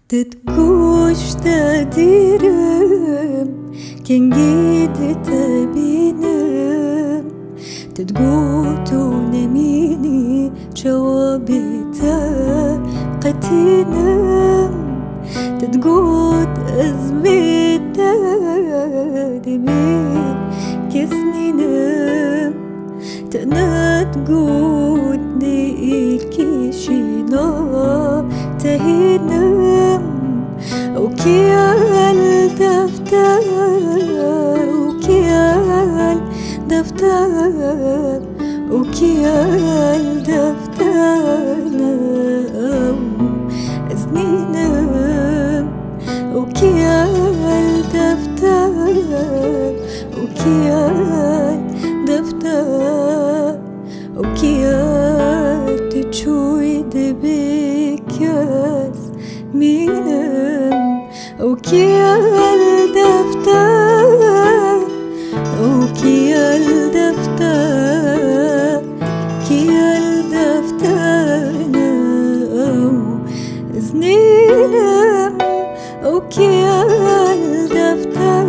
Tetgush të dirëm, këngit të binëm, تتقوتون يميني جوابي قتينم تتقوت أزمي دادمي كسنينم تنتقوت نيكي شينا تهينم وكيال دفتر وكيال دفتر وكيال دفترنا أزنينم وكيال دفتر وكيال دفتر وكيال تشوي دبكياس مينم وكيال دفتر وكيال دفتر كيال دفترنا زنينم وكيال دفتر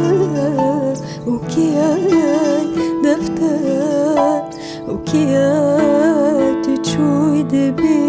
وكيال دفتر وكيال تشوي دبي